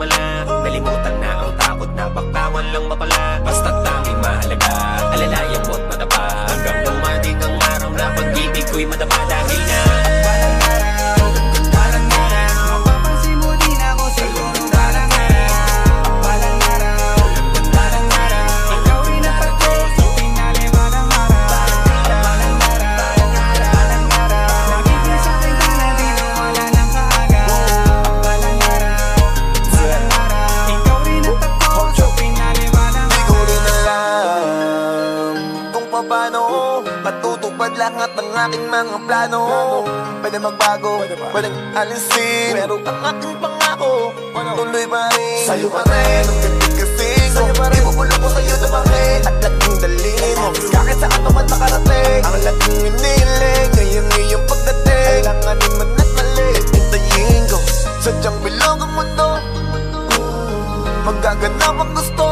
himala. Nalimutan na ang takot na baktawan lang mapala. Basta't tanging mahalaga, alalayan mo't matapa. Hanggang dumating ang araw na pag-ibig ko'y madama. Dahil na matutupad lahat ng aking mga plano. Pwede magbago, pwedeng alisin, pero ang aking pangako tuloy pa rin. Sa'yo pa rin, ang gandit kasing sa'yo pa rin, ibubulong ko sa'yo na bakit at laging dalhin mo, kahit saan ka man makarating. Ang laging iniling, ngayon iyong pagdating. Kailanganin man at mali, hintayin ko, sadyang bilog ang mundo. Magaganap ang gusto,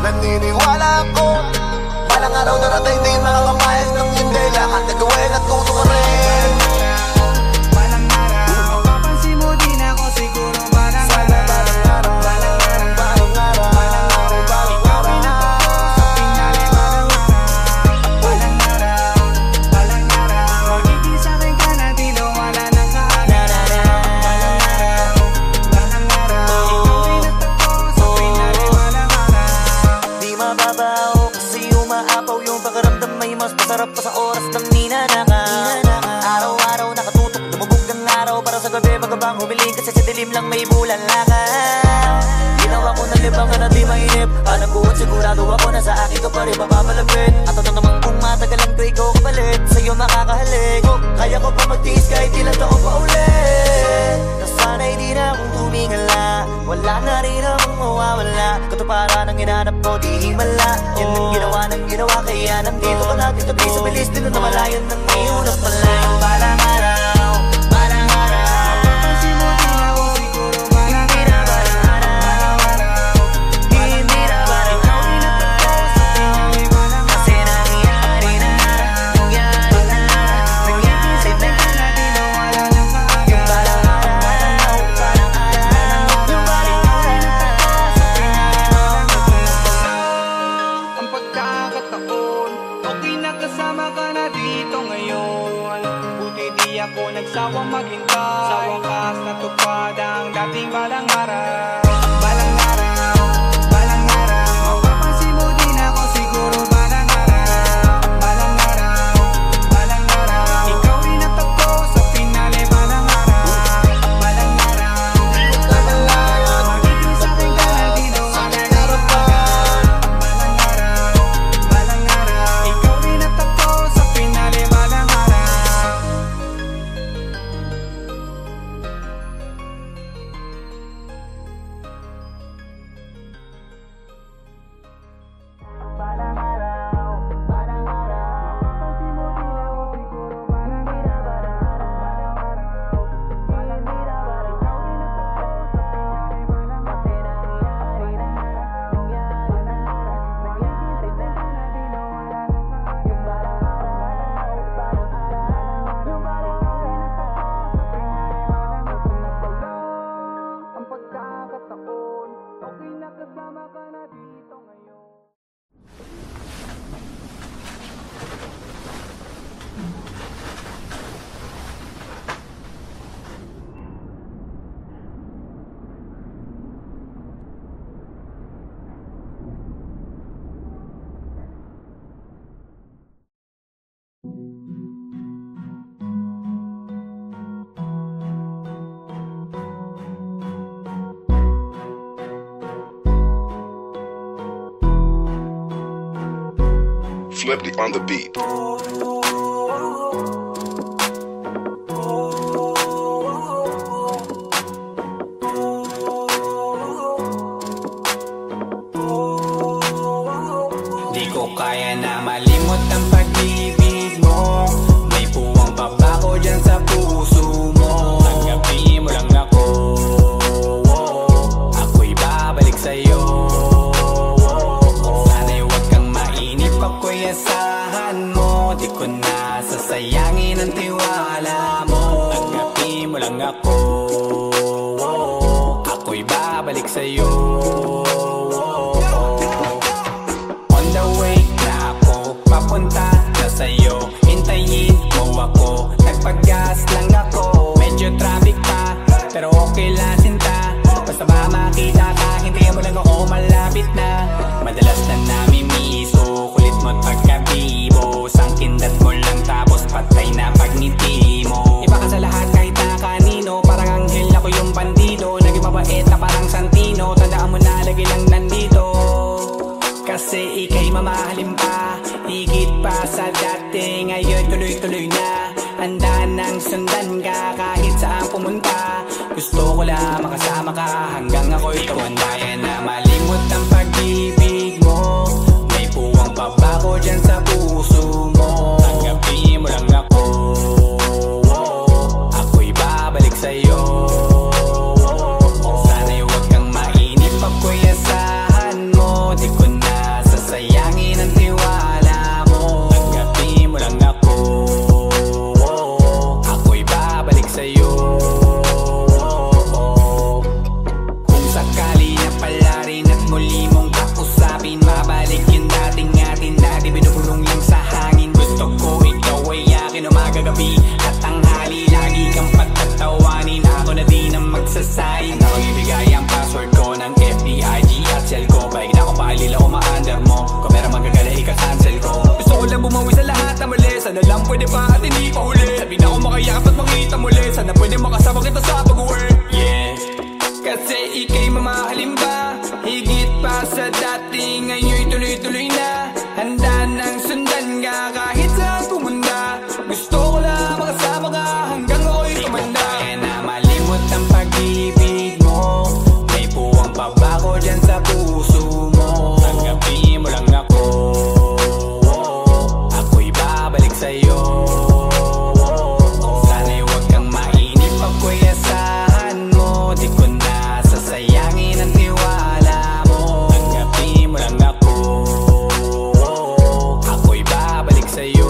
naniniwala ako. Balang araw narating di makakamayas ng hindi. Lahat na gawin at tuto ka rin. Balang araw, mapapansin mo din ako siguro. Balang araw, balang araw, balang araw, balang araw, balang araw, balang araw. Sa pinali, balang araw, balang araw, balang araw. Magiging sa'kin ka na di wala nang kaagad. Balang araw, balang araw. Ikaw rin at ako sa pinali, balang araw. Di mababaw maapaw yung pakaramdam, may mas masarap pa sa oras ng ninanakaw. Araw-araw nakatutok, lumubog ng araw. Para sa gabi magabang humiling, kasi sa dilim lang may bulan lakaw. Ginawa ko ng libangan at di mainip. Alam ko at sigurado ako na sa akin ka pa rin mapapalapit. At ito naman kung matagalan ko ikaw kapalit, sa'yo makakahalik. Kaya ko pa magtiis kahit ilang taon pa ulit. Nasanay di na akong tumingala, wala na rin akong mawawala. Katuparan ang hinanap ko, di himala. Yan ang ginawa ng ginawa, kaya nandito ka natin tabi sa bilis. Din na namalayan ng may unas pala. Balang araw, balang araw. Mapapansin mo din ako siguro. Balang araw, balang araw. Hindi na balang araw. Sa pinali, balang araw. Kasi nangyari na, nangyari na, nangyari na. Di na wala nang kaagad. Yung balang araw, balang araw. Yung balang araw. Sa pinali, balang araw. Ang pagkakataon, okay na kasama ka na dito ngayon. Buti di ako nagsawang maghintay. Sa wakas natupad ang dating balang araw. Balang araw, balang araw. Mapapansin mo din ako siguro. Balang araw, balang araw, balang araw. Ikaw rin at ako sa pinali, balang araw, balang araw. Balang araw, magiging sa'kin ka na dito. Balang araw, balang araw, balang araw. Ikaw rin at ako sa pinali, balang araw. Balang araw, balang araw. Mapapansin mo din ako siguro. Balang araw, balang araw, balang araw. Ikaw rin at ako sa pinali, balang araw. Kasi nangyari na, nangyari na, nangyari na. Di na wala nang kaagad. Yung balang araw, balang araw. Yung balang araw sa pinali, balang araw. Ang pagkakataon, okay na kasama ka na dito ngayon. Flippy on the beat. Di ko kaya na malimot ang pag-ibig mo. May puwang pabako dyan sa puso mo. Tanggapin mo lang ako, ako'y babalik sa'yo. Sana'y huwag kang mainip, ako'y asahan mo. Di ko na sasayangin ang tiwala mo. Tanggapin mo lang ako, babalik sa'yo. On the way na ako, papunta na sa'yo. Hintayin mo ako, nagpag-gas lang ako. Medyo traffic pa, pero okay lang sinta. Basta ba makita ka, hintayin mo lang ako, malapit na. Madalas na namimiso, kulit mo't pagkabibo. Sangkindat mo lang tapos patay na pagngiti mo. Iba ka sa lahat kahit na kanino, parang anghel ako yung bandido. Naging mabait na parang Santino, tandaan mo na lagi lang nandito. Kasi ika'y mamahalin pa, higit pa sa dati. Ngayon tuloy-tuloy na, handa nang sundan ka kahit saan pumunta. Gusto ko lang makasama ka hanggang ako'y tumanda na. Malimot ang pag-ibig mo, may puwang pabako dyan sa puso mo. Tanggapin mo lang ako, ako'y babalik sa'yo. Sana'y huwag kang mainip, ako'y asahan mo. Di ko na sasayangin ang tiwala mo. Tanggapin mo lang ako, ako'y babalik sa'yo. Kung sakali na pala rin at muli mong kausapin, mabalik yung dating atin na di binubulong lang sa hangin. Gusto ko ikaw ay akin umagabi at tanghali, lagi kang pagtatawanin. Ako na din ang magsasayin, ako'y ibigay ang password ko ng FBIG at cell ko. Baik na ako paalila o ma-under mo, kung meron magagala ika-cancel ko. Gusto ko lang bumawi sa lahat na mali, sana lang pwede pa at hindi pa huli. Sabi na ako makayakap at makita muli, sana pwede makasama kita sa pag-work. Yeah, kasi ika'y mamahalin ba, higit pa sa dati. Ngayon'y tuloy-tuloy na, handa nang sundan ka kahit saan pumunta. Gusto ko lang makasama ka hanggang ako'y tumanda. Di ko kaya na malimot ang pag-ibig mo, may puwang pabako dyan sa puso mo. Tanggapin mo lang ako, ako'y babalik sa'yo. Sana'y huwag kang mainip, ako'y asahan mo. Di ko na sasayangin ang tiwala mo. Tanggapin mo lang ako, ako'y babalik sa'yo.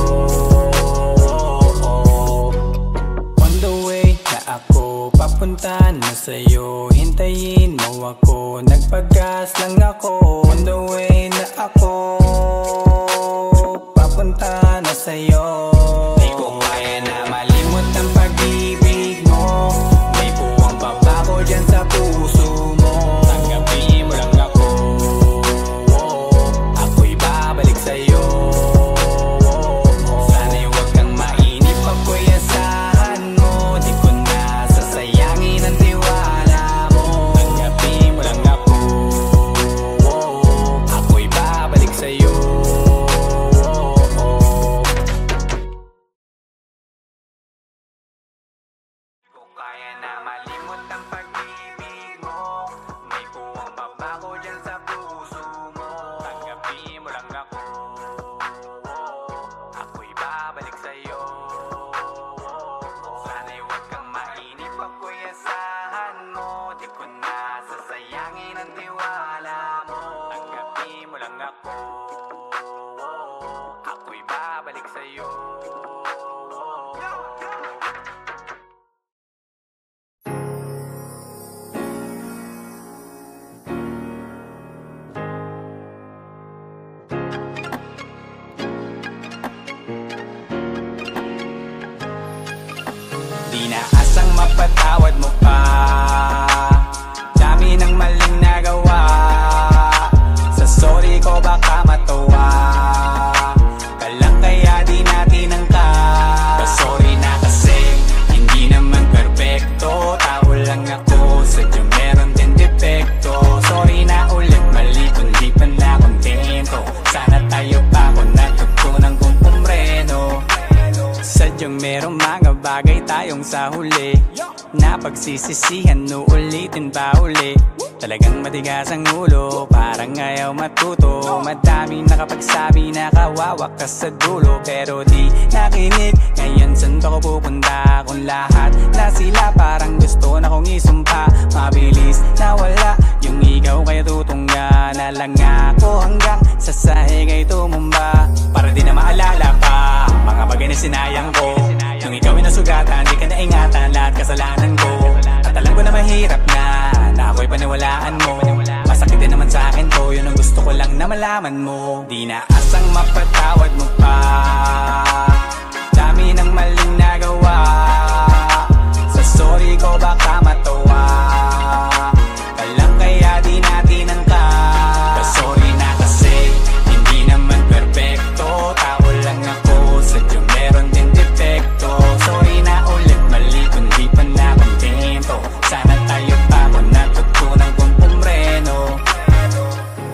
On the way na ako, papunta na sa'yo. Hintayin mo ako, nagpag-gas lang ako. On the way na ako, papunta na sa'yo. Di ko kaya na malimot ang pag-ibig mo, may puwang pabako dyan sa puso mo. Tanggapin mo lang ako, ako'y babalik sa'yo. Sana'y huwag kang mainip, ako'y asahan mo. Di ko na sasayangin ang tiwala mo. Tanggapin mo lang ako, ako'y babalik sa'yo. Kung kaya na malimot ang pag-ibig mo, may puwang pabako dyan sa puso mo. Tanggapin mo lang ako, ako'y babalik sa'yo. Sana'y huwag kang mainip, ako'y asahan mo. Di ko na sasayangin ang tiwala mo. Tanggapin mo lang ako, ako'y babalik sa'yo. Di na asang mapatawad mo pa, dami ng maling nagawa. Sa sorry ko baka matuwa ka lang, kaya di natin angkat. Sorry na kasi hindi naman perfecto, tao lang ako, sadyang meron din depekto. Sorry na ulit, mali kundi pa na kontento. Sana tayo pa kung natutunan kong pumreno. Sadyang merong mga bagay tayong sa huli na pagsisisihan, uulitin pa uli. Talagang matigas ang ulo, parang ayaw matuto. Madaming nakapagsabi na kawawa ka sa dulo, pero di nakinig. Ngayon saan ba ko pupunta kung lahat na sila parang gusto na kong isumpa? Mabilis na wala yung ikaw, kaya tutungga na lang ako hanggang sa sahig ay tumumba. Para di na maalala pa mga bagay na sinayang ko. Nung ikaw ay nasugatan, di ka naingatan lahat kasalanan ko. At alam ko na mahirap na ako'y paniwala paniwalaan mo. Masakit din naman sa akin to, yun ang gusto ko lang na malaman mo. Di na asang mapatawad mo pa, dami ng maling nagawa. Sa sorry ko baka matawa ka lang, kaya di natin ang ka. Sorry na kasi hindi naman perfecto, tao lang ako, sadyang meron din defecto. Sorry na ulit, mali kung di pa na kontento. Sana tayo pa kung natutunan kong pumreno.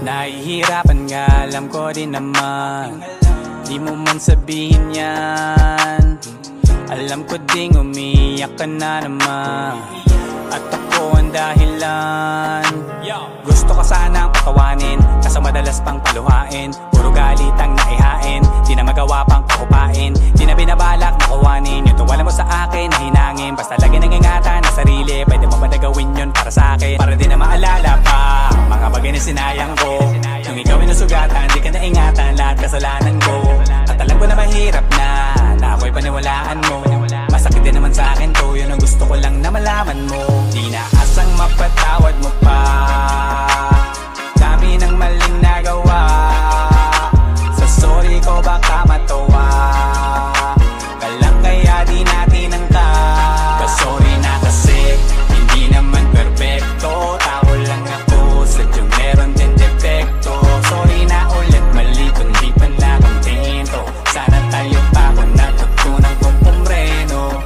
Nahihirapan nga, alam ko din naman, di mo man sabihin yan. Alam ko ding umiyak ka na naman, at ako ang dahilan. Gusto ka sanang patawanin, kaso madalas pang paluhain. Puro galit ang naihain, di na magawa pang pakupain. Di na binabalak na kuwanin yung tuwala mo sa akin na hinangin. Basta lagi nang ingatan na sarili, pwede mo ba na gawin yun para sa akin? Para di na maalala pa mga bagay na sinayang ko. Yung ikaw ay nasugatan, di ka na ingatan lahat kasalanan ko. At alam ko na mahirap na ako'y paniwalaan mo. Masakit din naman sa akin to, yun ang gusto ko lang na malaman mo. Di na asang mapatawad mo pa, dami ng maling nagawa. Sa sorry ko baka matawa ka lang, kaya di natin ang ka. Sorry na kasi hindi naman perfecto, tao lang ako, sadyang meron din defecto. Sorry na ulit, mali kung di pa na kontento. Sana tayo pa kung natutunan kong pumreno.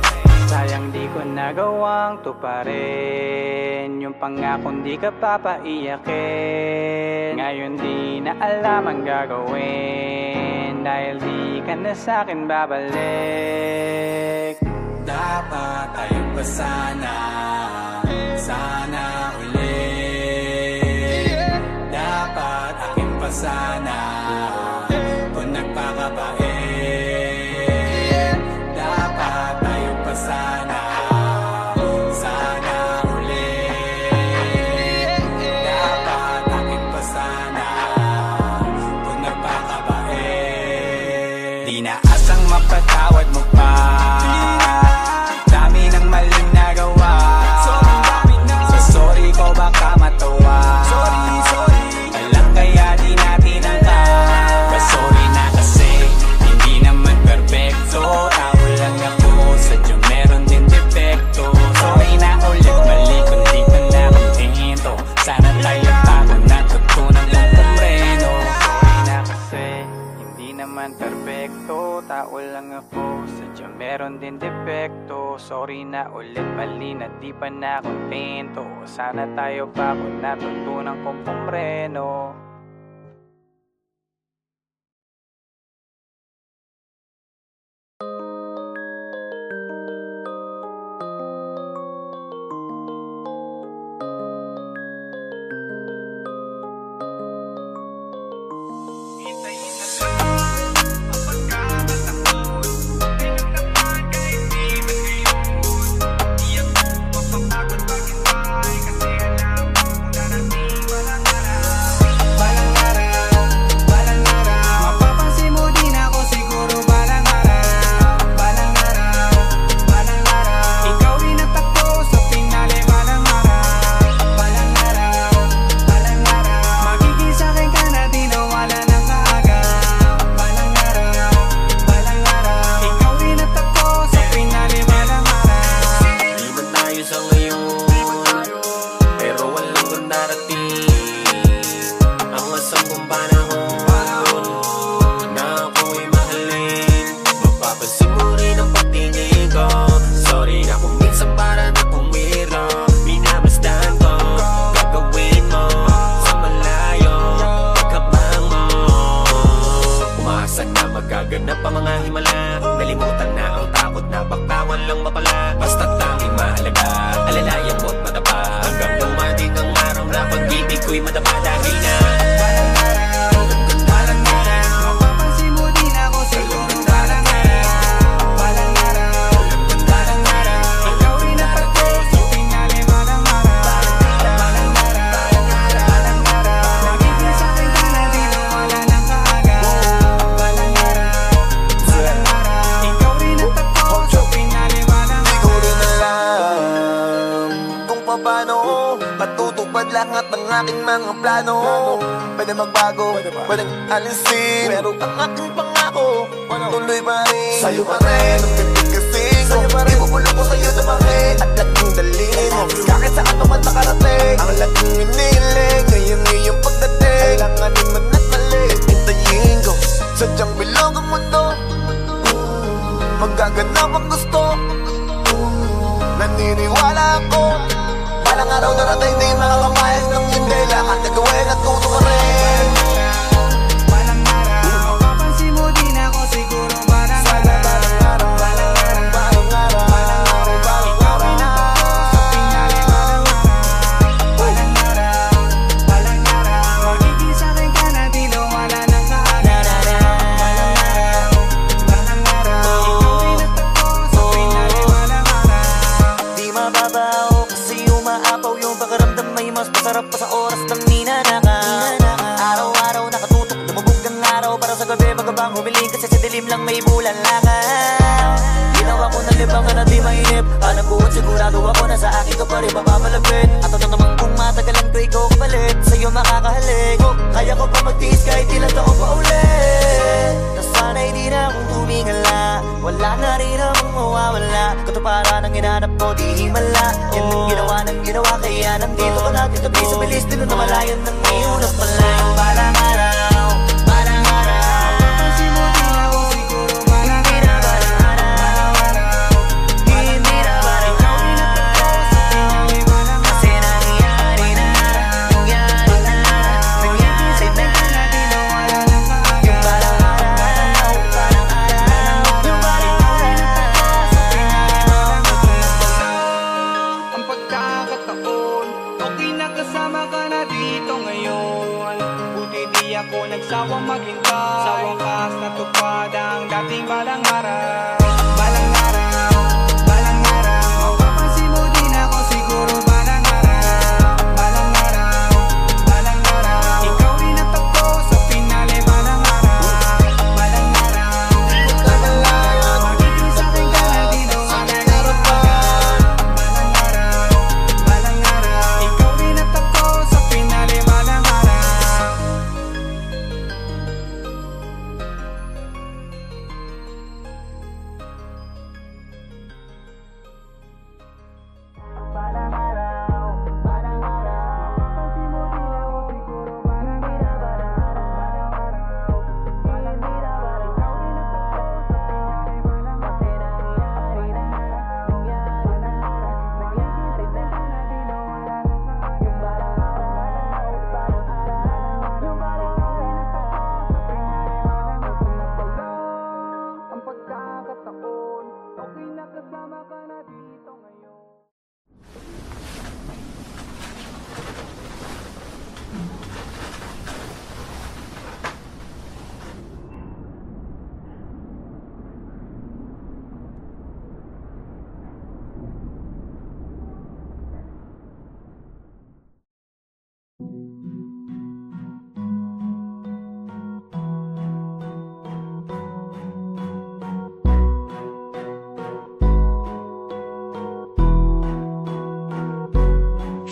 Sayang di ko nagawang tuparin yung pangakong di ka papaiyakin. Ngayon di na alam ang gagawin, dahil di ka na sa'kin babalik. Dapat tayo pa sana, sana ulit. Dapat akin pa sana kung nagpakabait. Dapat tayo pa sana, sana ulit. Dapat akin pa sana kung nagpakabait. Di na asang mapatawad mo pa, dami ng maling nagawa. Sa sorry ko baka matawa ka lang, kaya di natin ang ka. Sorry na kasi hindi naman perfecto, tao lang ako, sadyang meron din defecto. Sorry na ulit, mali kung di ka na kontento. Sana tayo pa kung natutunan kong pumreno. Sorry na kasi hindi naman perfecto, tao lang ako, sadyang meron din defecto. Sorry na ulit, mali na di pa na kontento. Sana tayo pa kung natutunan kong pumreno. Gaganap ang mga himala, nalimutan na ang takot na baktawan lang mapala. Basta't tanging mahalaga, alalayan mo't madapa, hanggang dumating ang araw na pag-ibig ko'y madapa. Dahil na mapapansin mo din ako siguro balang araw. Ikaw rin ang pagkos, pinali balang araw. Nagiging sa'kin ka na di na wala ng kaaga. Ikaw rin ang takos, pinali balang araw. Di ko rin alam kung paano matutupad lahat ng aking mga plano. Pwede magbago, pwedeng alisin, pero ang aking pangako tuloy pa rin. Sa'yo pa rin, ang titikasing ko, ibubulong ko sa'yo na bakit at laging dalhin mo. Kahit saan ka man nakarating, ang laging iniling, ngayong iyong pagdating, kailanganin man at mali, hintayin ko. Sadyang bilog ang mundo, magaganap ang gusto. Naniniwala ako, balang araw darating di makakamayas ng hindi lahat na gawin at tutukarin. Balang araw, mapapansin mo din ako siguro. Balang araw, balang araw, balang araw, ikaw ay natapos sa pinali. Balang araw, balang araw, magiging sa'kin ka na di wala ng kaagad. Balang araw, balang araw, ikaw ay natapos sa pinali. Balang araw, Di mababaw kasi umaapaw yung pakiramdam, may mas masarap pa sa oras ng ninanakaw. Araw-araw nakatutok, lumubog ang araw para sa gabi magabang humiling kasi sa dilim lang may bulan langaw. Ginawa ko na libangan na di mainip, hanap ko at sigurado ako na sa akin ka pa rin mapapalapit. At ano naman kung matagalan ko ikaw kapalit, sa'yo makakahalik. Kaya ko pa magtiis kahit ilang taon pa ulit. Nasanay di na akong tumingala, wala na rin namang mawawala. Katuparan ang hinanap ko di himala, yan ang ginawa kaya nandito ka natin tabi sa bilis din na malayan ng iyunas pala. Balang araw, balang araw, mapapansin mo din ako siguro. Balang hindi na balang araw, hindi na balang araw, kasi nangyari na, nangyari na, nangyari na. Yung balang araw, balang araw, yung balang araw. Ang pagkakataon, okay na kasama ka na dito ngayon. Buti di ako nagsawang maghintay, sa wakas natupad ang dating balang araw. Balang araw, balang araw, mapapansin mo din ako siguro. Balang araw, balang araw, balang araw, ikaw rin natapos sa pinali. Balang araw, balang araw, magiging sa'kin ka na di wala ng kaagad. Balang araw, balang araw, ikaw rin natapos sa pinali. Balang araw. Balang araw, balang araw, mapapansin mo din ako siguro. Balang araw, balang araw, balang araw, ikaw rin natapos sa pinali. Balang araw, kasi nangyari na, nangyari na, magiging sa'yo ka na di wala ng kaagad. Yung balang araw, balang araw, yung balang araw, sa pinali. Balang araw, ang pagkakataon, okay na kasama ka na dito ngayon.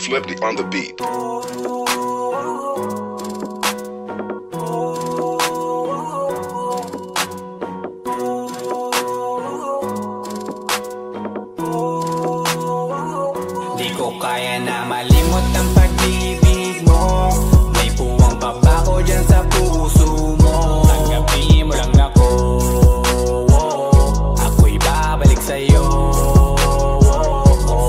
Flipped on the beat. Di ko kaya na malimot ang pag-ibig mo. May puwang pabako dyan sa puso mo. Tanggapin mo lang ako, ako'y babalik sa'yo.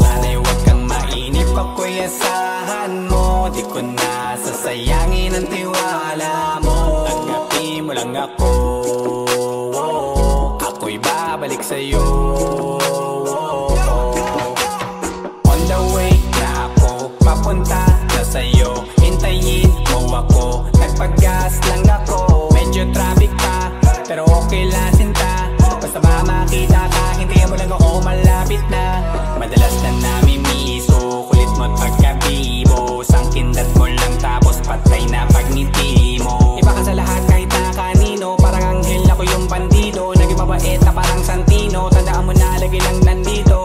Sana'y huwag kang mainip, ako'y asahan mo. Di ko na sasayangin ang tiwala mo. Tanggapin mo lang ako, ako'y babalik sa'yo. On the way na ako, papunta na sa'yo. Hintayin mo ako, nagpag-gas lang ako. Medyo traffic pa, pero okay lang sinta. Basta ba makita ka, hintayin mo lang ako, malapit na. Madalas na namimiso, kulit mo't pagkabibo. Sangkindat mo lang tapos patay na pagngiti mo. Iba ka sa lahat kahit na kanino, parang anghel ako yung bandido. Naging mabait na parang Santino, tandaan mo na lagi lang nandito.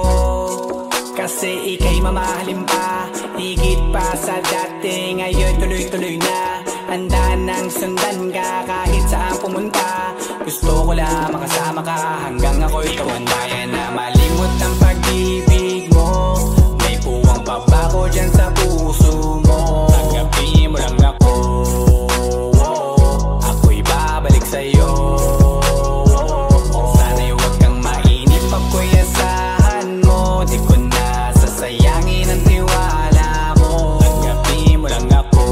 Kasi ika'y mamahalin pa, higit pa sa dati. dati, ngayon tuloy-tuloy na. Handa nang sundan ka kahit saan pumunta. Gusto ko lang makasama ka hanggang ako'y tumanda. Kaya na malimot ang pag-ibig mo. May puwang pabako dyan sa puso mo. Tanggapin mo lang ako, ako'y babalik sa'yo. Sana'y huwag kang mainip, ako'y asahan mo. Di ko na sasayangin ang tiwala mo. Tanggapin mo lang ako,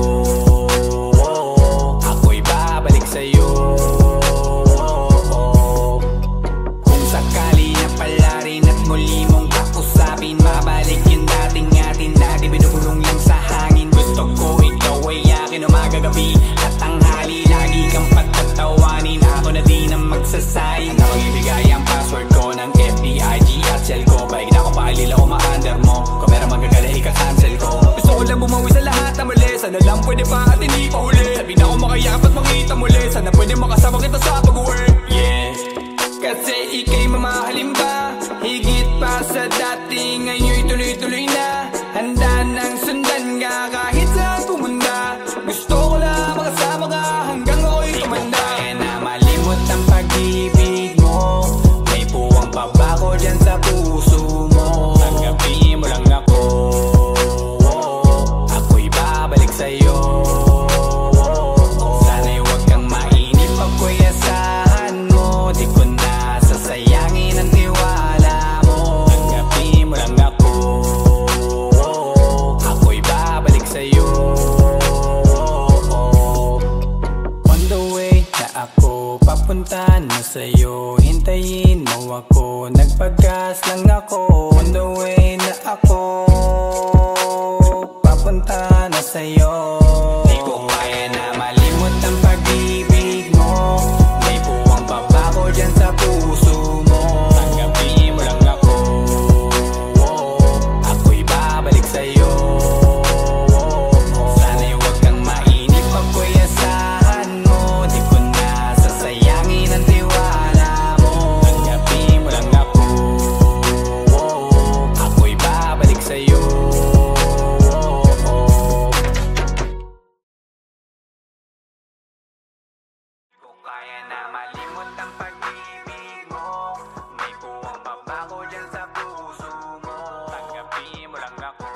ako'y babalik sa'yo. Kung sakali na pala rin at muli mong kausapin, mabalik yung dating atin na di binubulong lang sa hangin. Gusto ko ikaw ay akin umaga gabi at tanghali. Lagi kang patatawanin, ako na din ang magsasayin. Ako ibigay ang password ko ng FBIG at cell ko. Baig na ako paalila ko ma-under mo. Kung meron magagala ika-cancel ko. Gusto ko lang bumawi sa lahat na mali. Sana lang pwede pa at hindi pa uli. Sabi na ako makayakap at makita muli. Sana pwede makasama kita sa pag-work. Yeah, kasi ika'y mamahalin ba? Higit pa sa dati, ngayon'y tuloy-tuloy na. Handa nang sundan ka kahit saan pumunta. Gusto ko lang makasama ka hanggang ako'y tumanda. Kaya na malimot ang pag-ibig mo. May puwang pabako dyan sa puso mo. Tanggapin mo lang ako, ako'y babalik sa'yo. Sana'y huwag kang mainip, ako'y asahan mo. Di ko na sasayangin ang tiwala mo. Tanggapin mo lang ako, ako'y babalik sa'yo. On the way na ako, papunta na sa'yo. Hintayin mo ako, nagpagas lang ako. On the way na ako, papunta na sa'yo. Di ko kaya na malimot ang pag-ibig mo. May puwang pabako dyan sa puso mo. Tanggapin mo lang ako, ako'y babalik sa'yo. Sana'y huwag kang mainip, ako'y asahan mo. Di ko na sasayangin ang tiwala mo. Tanggapin mo lang ako, ako'y babalik sa'yo. Kaya na malimot ang pag-ibig mo. May puwang pabako dyan sa puso mo. Tanggapin mo lang ako,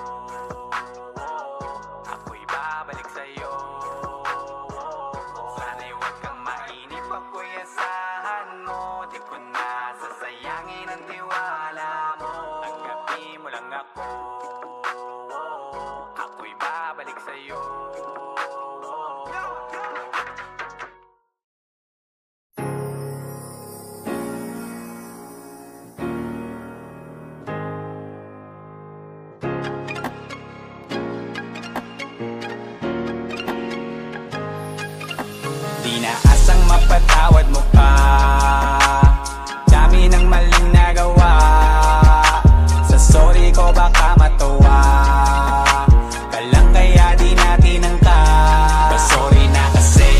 ako'y babalik sa'yo. Sana'y huwag kang mainip, ako'y asahan mo. Di ko na sasayangin ang tiwala mo. Tanggapin mo lang ako, ako'y babalik sa'yo. Di na asang mapatawad mo pa. Dami ng maling nagawa. Sa sorry ko baka matuwa ka lang kaya di natin angka. Sorry na kasi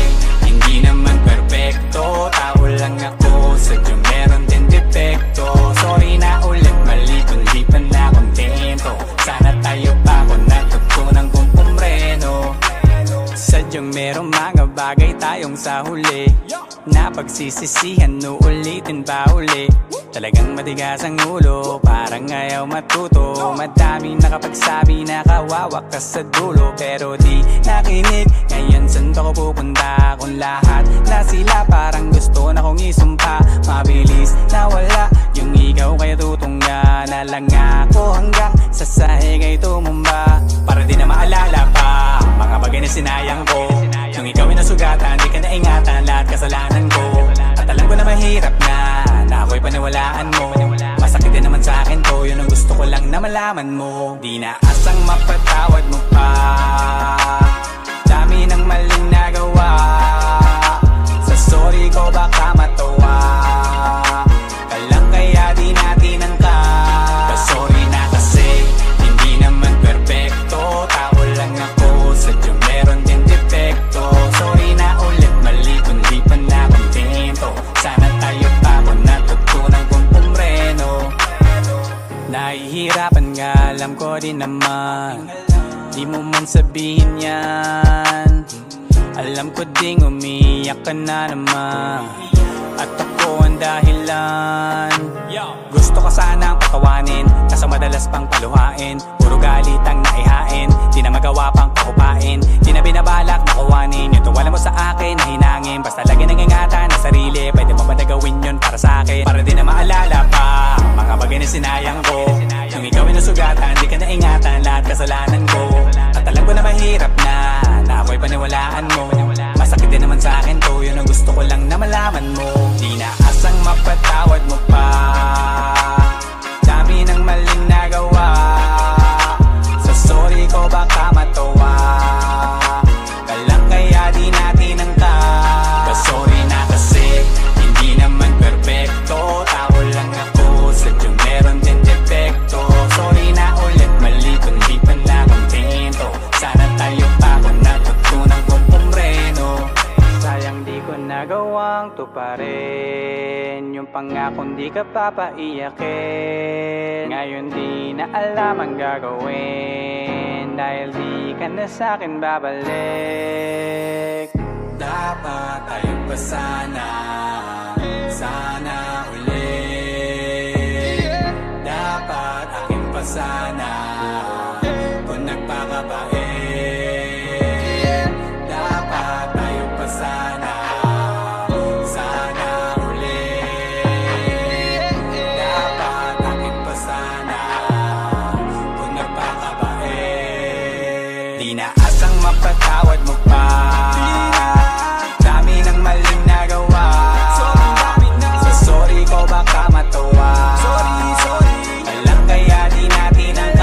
hindi naman perfecto. Tao lang ako, sadyang meron din depekto. Sorry na ulit, mali kundi pa na kontento. Sana tayo pa kung natutunan kong pumreno. Sadyang merong mga bagay tayong sa huli na pagsisisihan, uulitin pa uli. Talagang matigas ang ulo, parang ayaw matuto. Madaming nakapagsabi na kawawa ka sa dulo, pero di nakinig. Ngayon saan ba ko pupunta kung lahat na sila parang gusto na kong isumpa. Mabilis na wala yung ikaw kaya tutungga na lang ako hanggang sa sahig ay tumumba. Para di na maalala pa mga bagay na sinayang ko. Nung ikaw ay nasugatan, di ka naingatan lahat kasalanan ko. At alam ko na mahirap na ako'y paniwalaan mo. Masakit din naman sa akin to, yun ang gusto ko lang na malaman mo. Di na asang mapatawad mo pa. Dami ng maling nagawa. Sa sorry ko baka matuwa ka lang kaya di natin angka. Sorry na kasi hindi naman perfecto. Tao lang ako, sadyang meron din depekto. Sorry na ulit, mali kundi pa na kontento. Sana tayo pa kung natutunan kong pumreno. Nahihirapan nga, alam ko din naman. Di mo man sabihin niya yan. Alam ko ding umiyak ka na naman, at ako ang dahilan. Gusto ka sanang patawanin, kaso madalas pang paluhain. Puro galit ang naihain, di na magawa pang kahupain. Di na binabalak na kuwanin yung tuwala mo sa akin na hinangin. Basta lagi nang ingatan ang sarili, pwede mo ba na gawin yun para sa akin? Para di na maalala pa mga bagay na sinayang ko. Yung ikaw ay nasugatan, di ka na ingatan lahat kasalanan ko. At alam ko na mahirap na ako'y paniwalaan mo. Masakit din naman sa akin to, yun ang gusto ko lang na malaman mo. Di na asang mapatawad mo pa, dami ng maling nagawa. Sa sorry ko baka matawa ka lang, kaya di natin ang sorry na kasi hindi naman perfecto. Tao lang ako, sadyang meron din defecto. Sorry na ulit, mali kundi pa na kontento. Sana tayo pa kung natutunan kong pumreno. Sayang di ko nagawang tuparin yung pangakong di ka papaiyakin. Ngayon di na alam ang gagawin, dahil di ka na sa'kin babalik. Dapat tayo pa sana ulit. Dapat akin pa sana kung nagpakabait. Dapat tayo pa sana ulit. Dapat akin pa sana kung nagpakabait. Di na asang mapatawad mo pa, dami ng maling nagawa. Sa sorry ko baka matawa alam, kaya di natin ang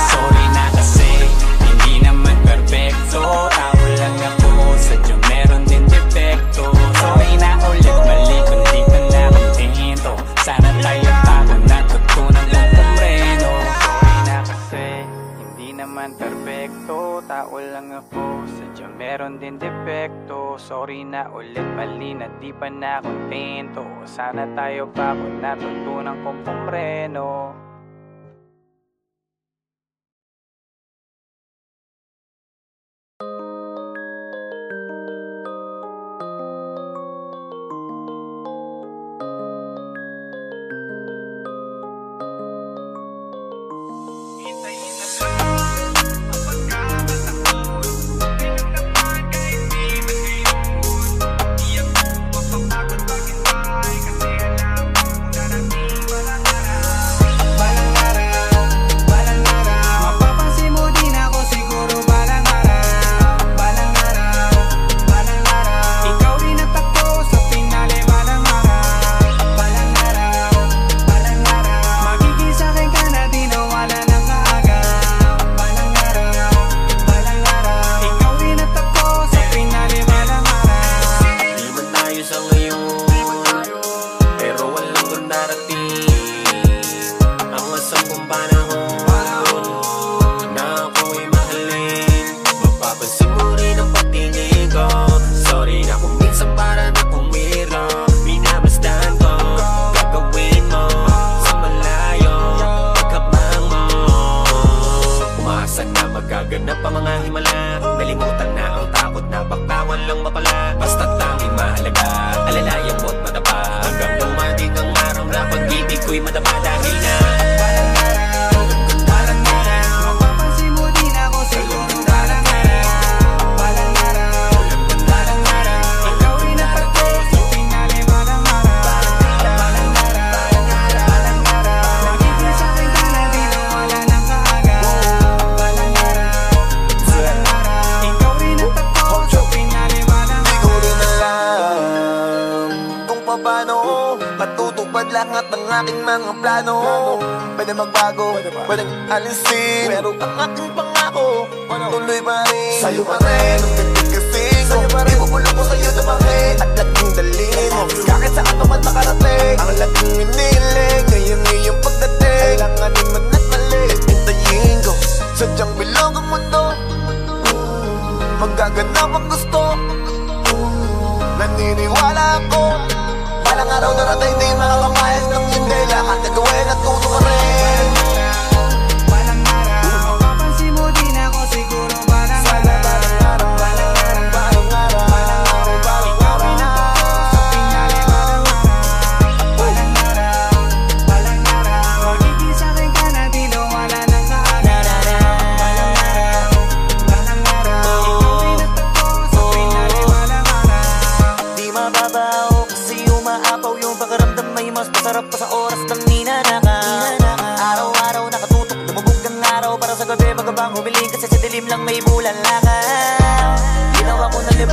sorry na kasi hindi naman perfecto. Tao lang ako, sadyang meron din defecto. Sorry na ulit, mali kundi pa na kontento. Sana tayo pa kung natutunan kong pumreno. Sorry na kasi hindi naman perfecto. Tao lang ako, sadyang meron din defecto. Sorry na ulit, mali na di pa na kontento. Sana tayo pa kung natutunan kong pumreno. Gaganap ang mga himala, nalimutan na ang takot na baktawan lang mapala. Basta't tanging mahalaga, alalayan mo't madapa, hanggang dumating ang araw na pag-ibig ko'y madapa. Dahil na mapapansin mo din ako siguro balang araw. Ikaw rin ang pagko sa pinali balang araw. Magiging sa'kin ka na din o wala nang kaaga. Ikaw rin ang pagko sa pinali balang araw. Di ko rin alam kung paano matutupad lahat ng aking mga plano. Pwede magbago, pwedeng alisin, pero ang aking pangako tuloy pa rin. Sa'yo pa rin, ang titigasin sa'yo pa rin, ibubulong ko sa'yo na bakit at laging dalhin. Kahit saan ka man makarating, ang laging iniling, ngayon iyong pagdating. Kailanganin man at mali, hintayin ko, sadyang bilog ang mundo. Magaganap ang gusto, naniniwala ako. Balang araw darating din makakamayas ng hindela, at nagawin at tutukarin. Balang araw, mapapansin mo din ako siguro balang araw.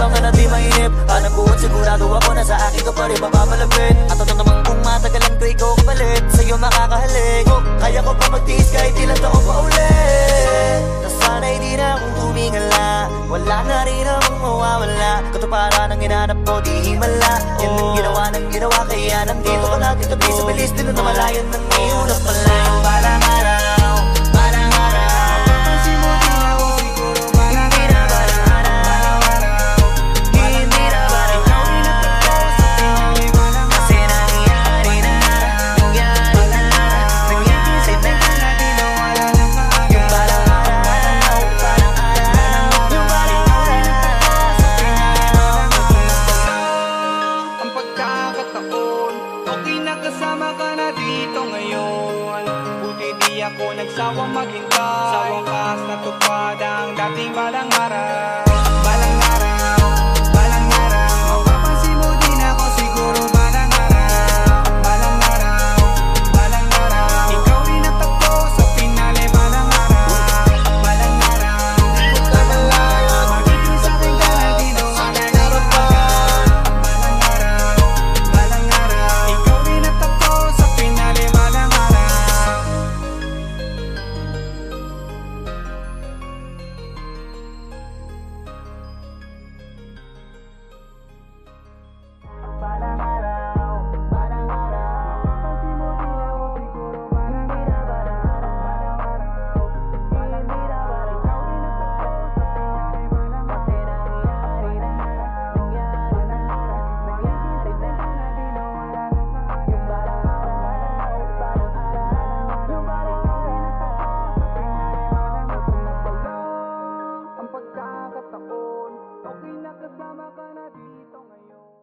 mga na di mainip. Hanap buhat sigurado ako na sa akin ka pa rin mapapalapit. At ano naman kung matagalan ko ikaw kapalit, sa'yo makakahalik. Kaya ko pa magtiis kahit ilang taon pa ulit. Nasana'y di na akong tumingala, wala na rin namang mawawala. Katuparan ang hinanap ko di himala. Yan ang ginawa kaya nandito ka natin tabi sa bilis. Dito na malayan ng iulap pala. Parang araw, parang araw, Mapapansin mo din ako siguro parang hindi na parang araw, hindi na parang araw. Kasi nangyari na, nangyari na, nangyari na. Yung parang araw, parang araw, yung parang araw. Ang pagkakataon, okay na kasama ka na dito ngayon. Buti di ako nagsawang maghintay. Sa wakas natupad ang dating balang araw. Balang araw, balang araw. Mapapansin mo din ako siguro balang araw. Balang araw, balang araw. Ikaw rin ang takbo sa finale balang araw. Balang araw, magiging sa'kin ka na dito balang araw. Balang araw, balang araw. Ikaw rin ang takbo sa finale balang araw. Parang araw, parang araw. Mapapansin mo din ako siguro parang hindi na parang araw, hindi na parang araw. Kasi nangyari na, nangyari na, nangyari na. Yung parang araw, parang araw, yung parang Ang pagkakataon, okay na kasama ka na dito ngayon.